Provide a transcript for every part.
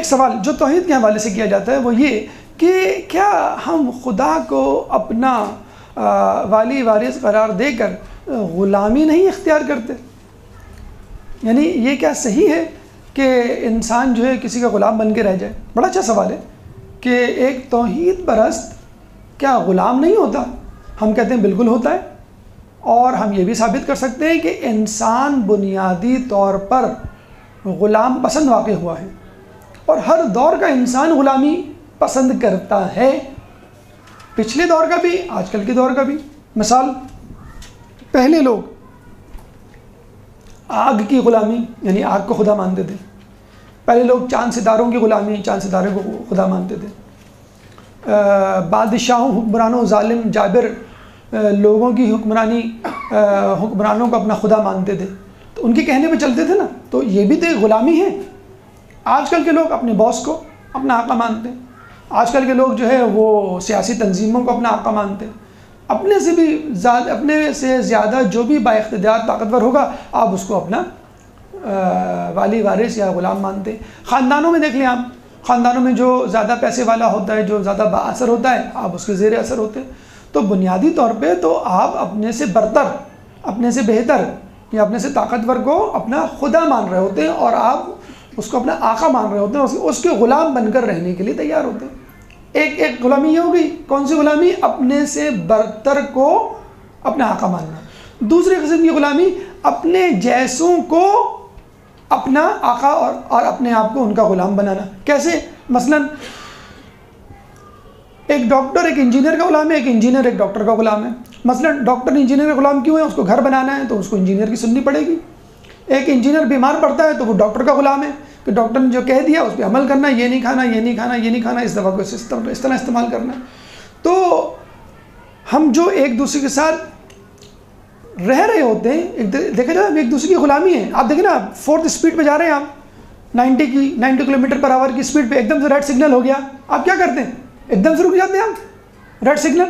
एक सवाल जो तौहीद के हवाले से किया जाता है वो ये कि क्या हम खुदा को अपना वाली वारिस करार देकर ग़ुलामी नहीं इख्तियार करते? यानी ये क्या सही है कि इंसान जो है किसी का ग़ुलाम बन के रह जाए? बड़ा अच्छा सवाल है कि एक तौहीद परस्त क्या ग़ुलाम नहीं होता? हम कहते हैं बिल्कुल होता है, और हम ये भी साबित कर सकते हैं कि इंसान बुनियादी तौर पर ग़ुलाम पसंद वाक़ई हुआ है, और हर दौर का इंसान ग़ुलामी पसंद करता है, पिछले दौर का भी, आजकल के दौर का भी। मिसाल, पहले लोग आग की ग़ुलामी यानी आग को खुदा मानते थे। पहले लोग चांद सितारों की ग़ुलामी, चांद सितारे को खुदा मानते थे। बादशाहों, हुक्मरानों, जालिम जाबिर लोगों की हुक्मरानी, हुक्मरानों को अपना खुदा मानते थे, तो उनके कहने पे चलते थे ना, तो ये भी तो एक ग़ुलामी है। आजकल के लोग अपने बॉस को अपना आका मानते हैं। आजकल के लोग जो है वो सियासी तंजीमों को अपना आका मानते हैं। अपने से ज़्यादा जो भी बाइख्तियार ताकतवर होगा आप उसको अपना वाली वारिस या ग़ुलाम मानते हैं। ख़ानदानों में देख लें आप, ख़ानदानों में जो ज़्यादा पैसे वाला होता है, जो ज़्यादा बाअसर होता है, आप उसके ज़ेर असर होते हैं। तो बुनियादी तौर पे तो आप अपने से बरतर, अपने से बेहतर या अपने से ताकतवर को अपना खुदा मान रहे होते हैं, और आप उसको अपना आका मान रहे होते हैं, उसके ग़ुलाम बनकर रहने के लिए तैयार होते हैं। एक ग़ुलामी ये हो गई। कौन सी ग़ुलामी? अपने से बरतर को अपना आका मानना। दूसरी किस्म की ग़ुलामी अपने जैसों को अपना आका और अपने आप को उनका ग़ुलाम बनाना। कैसे? मसलन एक डॉक्टर एक इंजीनियर का ग़ुलाम है, एक इंजीनियर एक डॉक्टर का ग़ुलाम है। मसलन डॉक्टर इंजीनियर का ग़ुलाम क्यों है? उसको घर बनाना है तो उसको इंजीनियर की सुननी पड़ेगी। एक इंजीनियर बीमार पड़ता है तो वो डॉक्टर का ग़ुलाम है कि डॉक्टर ने जो कह दिया उस पर अमल करना, ये नहीं खाना, ये नहीं खाना, ये नहीं खाना, इस दवा को इस तरह इस्तेमाल करना। तो हम जो एक दूसरे के साथ रह रहे होते हैं, देखा जाए एक दूसरे की ग़ुलामी है। आप देखें ना, 4th स्पीड पे जा रहे हैं आप, 90 किलोमीटर पर आवर की स्पीड पे, एकदम से रेड सिग्नल हो गया, आप क्या करते हैं? एकदम से रुक जाते हैं आप, रेड सिग्नल।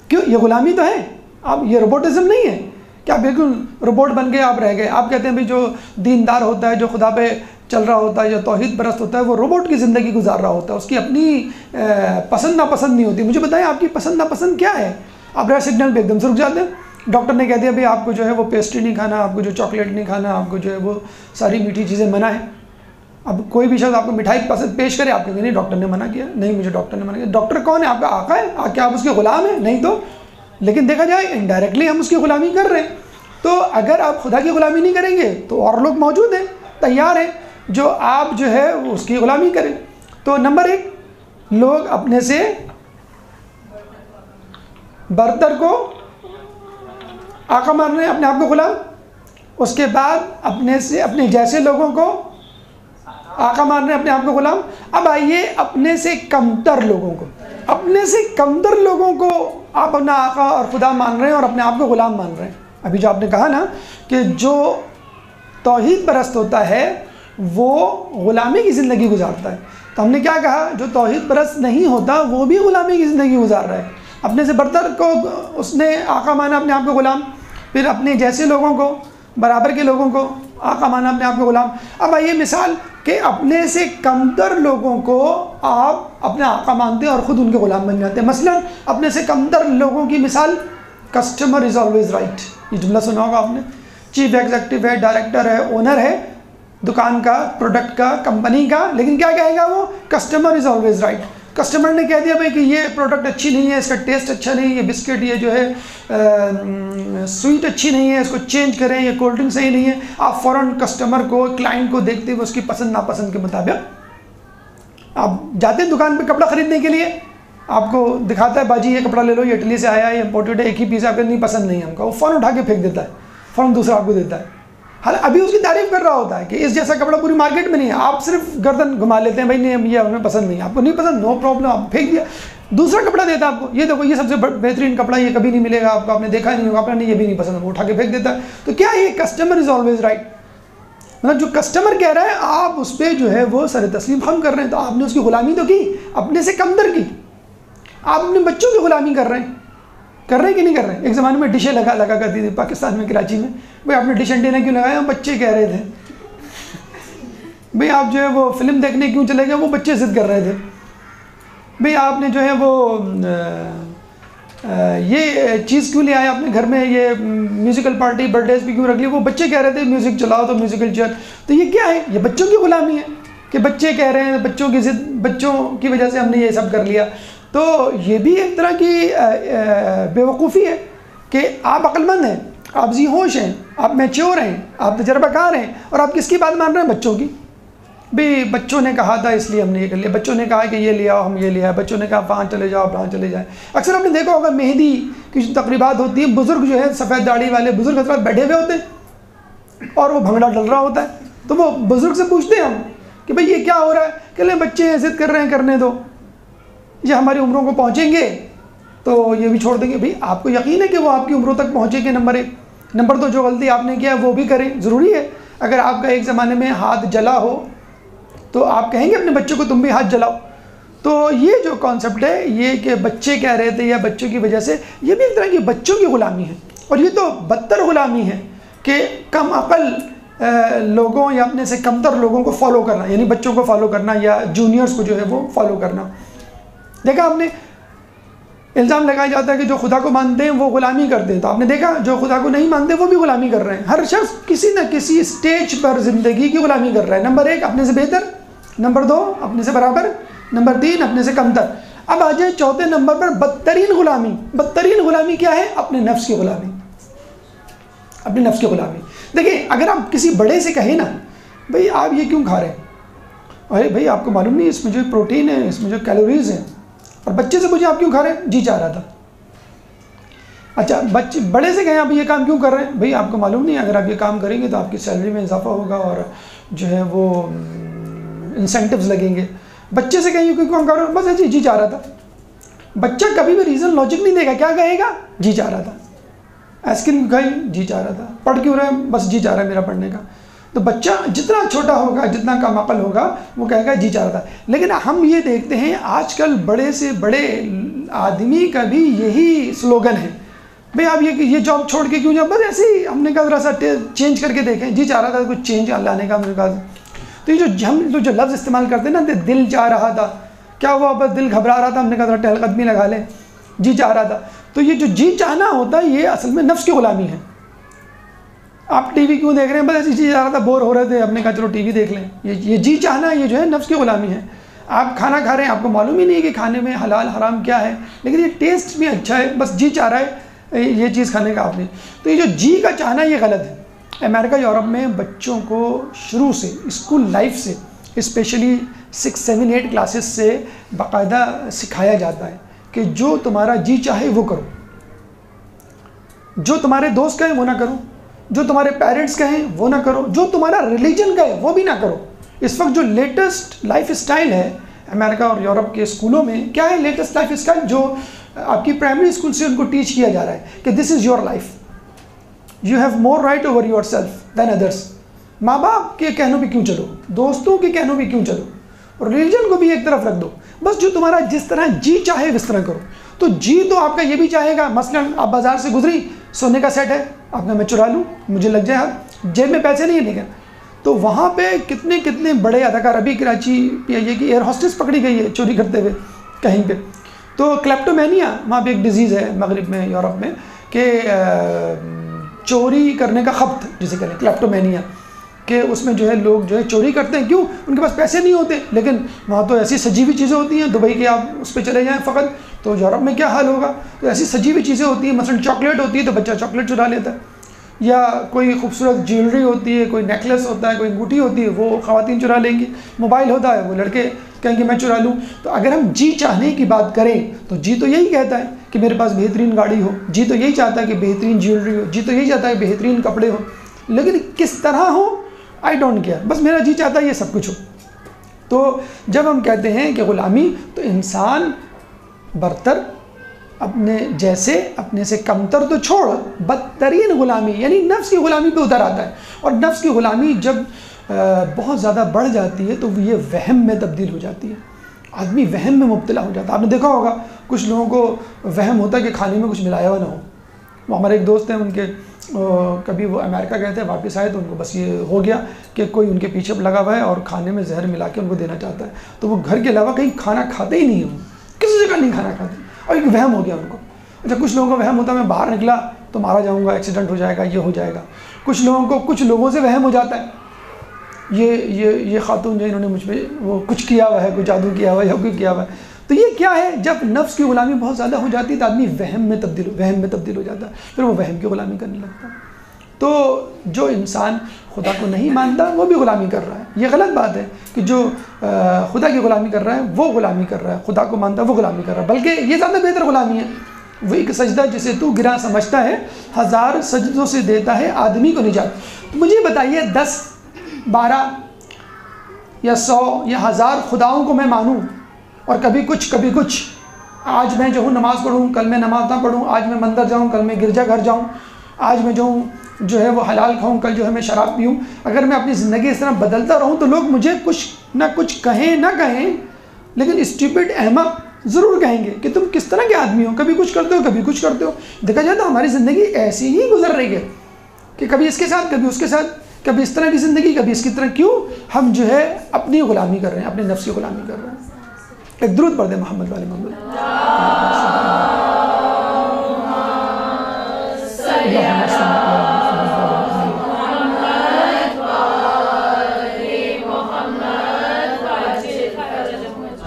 क्यों? ये ग़ुलामी तो है। आप, ये रोबोटिज़म नहीं है क्या? बिल्कुल रोबोट बन गए, आप रह गए। आप कहते हैं भाई जो दीनदार होता है, जो खुदा पे चल रहा होता है, जो तौहीद परस्त होता है, वो रोबोट की ज़िंदगी गुजार रहा होता है, उसकी अपनी पसंद नापसंद नहीं होती। मुझे बताएं आपकी पसंद नापसंद क्या है? आप रेड सिग्नल पे एकदम से रुक जाते हैं। डॉक्टर ने कह दिया भाई आपको जो है वो पेस्ट्री नहीं खाना, आपको जो चॉकलेट नहीं खाना, आपको जो है वो सारी मीठी चीज़ें मना है। अब कोई भी शख्स आपको मिठाई पसंद पेश करे, आप कहेंगे नहीं डॉक्टर ने मना किया, नहीं मुझे डॉक्टर ने मना किया। डॉक्टर कौन है? आपका आका है? क्या आप उसके ग़ुलाम हैं? नहीं तो। लेकिन देखा जाए इनडायरेक्टली हम उसकी ग़ुलामी कर रहे हैं। तो अगर आप खुदा की ग़ुलामी नहीं करेंगे तो और लोग मौजूद हैं, तैयार हैं, जो आप जो है उसकी ग़ुलामी करें। तो नंबर 1, लोग अपने से बरतर को आका मान रहे हैं, अपने आप को ग़ुलाम। उसके बाद अपने जैसे लोगों को आका मान रहे हैं, अपने आप को ग़ुलाम। अब आइए अपने से कमतर लोगों को, अपने से कमतर लोगों को आप अपना आका और खुदा मान रहे हैं और अपने आप को ग़ुलाम मान रहे हैं। अभी जो आपने कहा ना कि जो तौहीद परस्त होता है वो ग़ुलामी की ज़िंदगी गुजारता है, तो हमने क्या कहा? जो तौहीद परस्त नहीं होता वो भी ग़ुलामी की ज़िंदगी गुजार रहा है। अपने से बरतर को उसने आका माना, अपने आप को ग़ुलाम। फिर अपने जैसे लोगों को, बराबर के लोगों को आका माना, अपने आप को ग़ुलाम। अब आइए मिसाल कि अपने से कमतर लोगों को आप अपने आका मानते हैं और ख़ुद उनके ग़ुलाम बन जाते हैं। मसलन अपने से कमतर लोगों की मिसाल, कस्टमर इज़ ऑलवेज़ राइट। ये जुमला सुना होगा आपने। चीफ एग्जीक्यूटिव है, डायरेक्टर है, ओनर है दुकान का, प्रोडक्ट का, कंपनी का, लेकिन क्या कहेगा वो? Customer is always right. Customer ने कह दिया भाई कि ये प्रोडक्ट अच्छी नहीं है, इसका टेस्ट अच्छा नहीं है, ये बिस्किट ये जो है स्वीट अच्छी नहीं है, इसको चेंज करें, ये कोल्ड ड्रिंक सही नहीं है। आप फ़ौरन कस्टमर को, क्लाइंट को देखते हुए उसकी पसंद नापसंद के मुताबिक आप जाते हैं दुकान पे कपड़ा ख़रीदने के लिए, आपको दिखाता है बाजी ये कपड़ा ले लो, ये इटली से आया है, ये इम्पोर्टेड है, एक ही पीस है, आपको नहीं पसंद नहीं है हमको, वो फ़ौरन उठा के फेंक देता है, फ़ौरन दूसरा आपको देता है। हाल अभी उसकी तारीफ़ कर रहा होता है कि इस जैसा कपड़ा पूरी मार्केट में नहीं है। आप सिर्फ गर्दन घुमा लेते हैं, भाई नहीं ये हमें पसंद नहीं, आपको नहीं पसंद, नो प्रॉब्लम, आप फेंक दिया, दूसरा कपड़ा देता है आपको, ये देखो ये सबसे बेहतरीन कपड़ा, ये कभी नहीं मिलेगा आपको, आपने देखा नहीं होगा, आपने नहीं ये भी नहीं पसंद, वो उठा के फेंक देता है। तो क्या ये कस्टमर इज़ ऑलवेज राइट? मतलब जो कस्टमर कह रहा है आप उस पर जो है वो सर तस्लीम खम कर रहे हैं, तो आपने उसकी ग़ुलामी तो की, अपने से कमतर की। आप अपने बच्चों की ग़ुलामी कर रहे हैं कि नहीं कर रहे हैं? एक ज़माने में डिशें लगा करती थी पाकिस्तान में, कराची में, भाई आपने डिश एंटीना क्यों लगाया? हम बच्चे कह रहे थे भाई आप जो है वो फ़िल्म देखने क्यों चले गए, वो बच्चे ज़िद कर रहे थे। भाई आपने जो है वो ये चीज़ क्यों ले आए अपने घर में, ये म्यूज़िकल पार्टी बर्थडेज भी क्यों रख ली, वो बच्चे कह रहे थे म्यूज़िक चलाओ तो म्यूज़िकल चेयर। तो ये क्या है, ये बच्चों की ग़ुलामी है कि बच्चे कह रहे हैं, बच्चों की ज़िद, बच्चों की वजह से हमने ये सब कर लिया। तो ये भी एक तरह की बेवकूफ़ी है कि आप अक्लमंद हैं, आप जी होश हैं, आप मैच्योर हैं, आप तजर्बाकार हैं, और आप किसकी बात मान रहे हैं, बच्चों की। भाई बच्चों ने कहा था इसलिए हमने ये कर लिया, बच्चों ने कहा कि ये ले आओ हम ये ले आए, बच्चों ने कहा वहाँ चले जाओ वहाँ चले जाए। अक्सर आपने देखा होगा मेहंदी की जो तकरीबात होती है, बुज़ुर्ग जो है सफ़ेद दाढ़ी वाले बुज़ुर्ग हजरात बैठे हुए होते हैं और वो भंगड़ा डल रहा होता है, तो वो बुज़ुर्ग से पूछते हैं हम कि भाई ये क्या हो रहा है, कह लें बच्चे ज़िद कर रहे हैं करने दो, ये हमारी उम्रों को पहुँचेंगे तो ये भी छोड़ देंगे। भाई आपको यकीन है कि वो आपकी उम्रों तक पहुँचेंगे, नंबर 1। नंबर 2, जो गलती आपने किया है वो भी करें, ज़रूरी है। अगर आपका एक ज़माने में हाथ जला हो तो आप कहेंगे अपने बच्चों को तुम भी हाथ जलाओ। तो ये जो कॉन्सेप्ट है, ये कि बच्चे कह रहे थे या बच्चों की वजह से, ये भी एक तरह की बच्चों की ग़ुलामी है। और ये तो बदतर ग़ुलामी है कि कम अक़ल लोगों या अपने से कमतर लोगों को फॉलो करना, यानी बच्चों को फॉलो करना या जूनियर्स को जो है वो फॉलो करना। देखा आपने, इल्ज़ाम लगाया जाता है कि जो खुदा को मानते हैं वो ग़ुलामी करते हैं, तो आपने देखा जो खुदा को नहीं मानते वो भी ग़ुलामी कर रहे हैं। हर शख्स किसी न किसी स्टेज पर ज़िंदगी की ग़ुलामी कर रहा है। नंबर 1 अपने से बेहतर, नंबर 2 अपने से बराबर, नंबर 3 अपने से कमतर। अब आ जाए चौथे नंबर पर बदतरीन ग़ुलामी। बदतरीन ग़ुलामी क्या है, अपने नफ्स की ग़ुलामी, अपने नफ्स की ग़ुलामी। देखिए अगर आप किसी बड़े से कहें ना भाई आप ये क्यों खा रहे हैं, अरे भाई आपको मालूम नहीं इसमें जो प्रोटीन है, इसमें जो कैलोरीज हैं, और बच्चे से पूछे आप क्यों खा रहे हैं, जी चाह रहा था। अच्छा बच्चे बड़े से कहें आप ये काम क्यों कर रहे हैं, भाई आपको मालूम नहीं अगर आप ये काम करेंगे तो आपकी सैलरी में इजाफा होगा और जो है वो इंसेंटिव्स लगेंगे। बच्चे से कहें क्यों काम कर रहे हो, बस जी चाह रहा था। बच्चा कभी भी रीज़न लॉजिक नहीं देगा, क्या कहेगा, जी चाह रहा था। आइसक्रीम खाई, जी चाह रहा था। पढ़ क्यों रहे हैं, बस जी चाह रहा है मेरा पढ़ने का। तो बच्चा जितना छोटा होगा, जितना कम अकल होगा, वो कहेगा जी चाह रहा था। लेकिन हम ये देखते हैं आजकल बड़े से बड़े आदमी का भी यही स्लोगन है, भाई आप ये जॉब छोड़ के क्यों जाओ, बस ऐसे ही हमने कहा ज़रा सा चेंज करके देखें, जी चाह रहा था कुछ चेंज लाने का हमने कहा। तो ये जो हम जो लफ्ज़ इस्तेमाल करते हैं ना, दिल चाह रहा था, क्या हुआ, बस दिल घबरा रहा था, हमने कहा टहलकदमी लगा लें, जी चाह रहा था। तो ये जो जी चाहना होता है ये असल में नफ्स की ग़ुलामी है। आप टीवी क्यों देख रहे हैं, बस ऐसी चीज़ आ रहा था, बोर हो रहे थे, हमने कहा चलो टीवी देख लें। ये जी चाहना, ये जो है नफ्स की ग़ुलामी है। आप खाना खा रहे हैं, आपको मालूम ही नहीं कि खाने में हलाल हराम क्या है, लेकिन ये टेस्ट भी अच्छा है, बस जी चाह रहा है ये चीज़ खाने का आपने। तो ये जो जी का चाहना ये गलत है। अमेरिका यूरोप में बच्चों को शुरू से, स्कूल लाइफ से, स्पेशली 6, 7, 8 क्लासेस से बाकायदा सिखाया जाता है कि जो तुम्हारा जी चाहे वो करो, जो तुम्हारे दोस्त कहें वो ना करो, जो तुम्हारे पेरेंट्स कहें वो ना करो, जो तुम्हारा रिलीजन कहे वो भी ना करो। इस वक्त जो लेटेस्ट लाइफ स्टाइल है अमेरिका और यूरोप के स्कूलों में, क्या है लेटेस्ट लाइफ स्टाइल, जो आपकी प्राइमरी स्कूल से उनको टीच किया जा रहा है कि this is your life, you have more right over yourself than others. माँ बाप के कहनों पे क्यों चलो, दोस्तों के कहनों पे क्यों चलो, और रिलीजन को भी एक तरफ रख दो, बस जो तुम्हारा जिस तरह जी चाहे उस तरह करो। तो जी तो आपका ये भी चाहेगा, मसलन आप बाज़ार से गुजरी, सोने का सेट है, आपने मैं चुरा लूँ, मुझे लग जाए हाथ, जेब में पैसे नहीं है लेकिन, तो वहाँ पे कितने कितने बड़े अदाकार, अभी कराची PIA की एयर हॉस्टेस पकड़ी गई है चोरी करते हुए कहीं पे। तो क्लेप्टोमेनिया वहाँ पे एक डिजीज़ है मगरिब में, यूरोप में, कि चोरी करने का खब्त जिसे कहते हैं क्लेप्टोमेनिया, कि उसमें जो है लोग जो है चोरी करते हैं, क्यों, उनके पास पैसे नहीं होते, लेकिन वहाँ तो ऐसी सजी हुई चीज़ें होती हैं, दुबई के आप उस पर चले जाएँ फ़कत, तो यूरोप में क्या हाल होगा, तो ऐसी सजी हुई चीज़ें होती हैं, मसलन चॉकलेट होती है तो बच्चा चॉकलेट चुरा लेता है, या कोई खूबसूरत ज्वेलरी होती है, कोई नेकलेस होता है, कोई अंगूठी होती है, वो ख़वातीन चुरा लेंगी, मोबाइल होता है वो लड़के कहेंगे मैं चुरा लूँ। तो अगर हम जी चाहने की बात करें तो जी तो यही कहता है कि मेरे पास बेहतरीन गाड़ी हो, जी तो यही चाहता है कि बेहतरीन ज्वेलरी हो, जी तो यही चाहता है बेहतरीन कपड़े हो, लेकिन किस तरह हो आई डोंट केयर, बस मेरा जी चाहता है ये सब कुछ हो। तो जब हम कहते हैं कि ग़ुलामी, तो इंसान बरतर, अपने जैसे अपने से कमतर तो छोड़, बदतरीन ग़ुलामी यानी नफ्स की ग़ुलामी पे उतर आता है। और नफ्स की ग़ुलामी जब बहुत ज़्यादा बढ़ जाती है तो ये वहम में तब्दील हो जाती है, आदमी वहम में मुब्तला हो जाता है। आपने देखा होगा कुछ लोगों को वहम होता है कि खाने में कुछ मिलाया हुआ ना हो, वो हमारे एक दोस्त हैं, उनके कभी वो अमेरिका गए थे, वापस आए तो उनको बस ये हो गया कि कोई उनके पीछे लगा हुआ है और खाने में जहर मिला के उनको देना चाहता है, तो वो घर के अलावा कहीं खाना खाते ही नहीं हैं, किसी जगह नहीं खाना खाते, और एक वहम हो गया उनको। अच्छा, कुछ लोगों का वहम होता है मैं बाहर निकला तो मारा जाऊँगा, एक्सीडेंट हो जाएगा, ये हो जाएगा। कुछ लोगों को कुछ लोगों से वहम हो जाता है, ये खातून जो इन्होंने मुझ पर वो कुछ किया हुआ है, कोई जादू किया हुआ है या कोई किया हुआ है। तो ये क्या है, जब नफ्स की ग़ुलामी बहुत ज़्यादा हो जाती है तो आदमी वहम में तब्दील हो जाता है, फिर वो वहम की ग़ुलामी करने लगता है। तो जो इंसान खुदा को नहीं मानता वो भी ग़ुलामी कर रहा है। ये गलत बात है कि जो खुदा की ग़ुलामी कर रहा है वो ग़ुलामी कर रहा है, खुदा को मानता है वो ग़ुलामी कर रहा है, बल्कि ये ज़्यादा बेहतर ग़ुलामी है। वो एक सजदा जिसे तू गिरा समझता है, 1000 सजदों से देता है आदमी को निजात। तो मुझे बताइए 10, 12 या 100 या 1000 खुदाओं को मैं मानूं और कभी कुछ, आज मैं जो हूँ नमाज़ पढ़ूँ, कल मैं नमाज ना पढ़ूँ, आज मैं मंदिर जाऊँ, कल मैं गिरजा घर जाऊँ, आज मैं जो है वो हलाल खाऊँ, कल जो है मैं शराब पीऊँ। अगर मैं अपनी ज़िंदगी इस तरह बदलता रहूँ तो लोग मुझे कुछ ना कुछ कहें ना कहें, लेकिन स्टूपिड, अहमक ज़रूर कहेंगे कि तुम किस तरह के आदमी हो, कभी कुछ करते हो कभी कुछ करते हो। देखा जाए तो हमारी ज़िंदगी ऐसी ही गुजर रही है कि कभी इसके साथ कभी उसके साथ, कभी इस तरह की ज़िंदगी कभी इसकी तरह। क्यों? हम जो है अपनी ग़ुलामी कर रहे हैं, अपने नफ्स की ग़ुलामी कर रहे हैं। एक दुरूद पढ़ दे मोहम्मद वाले मोहम्मद।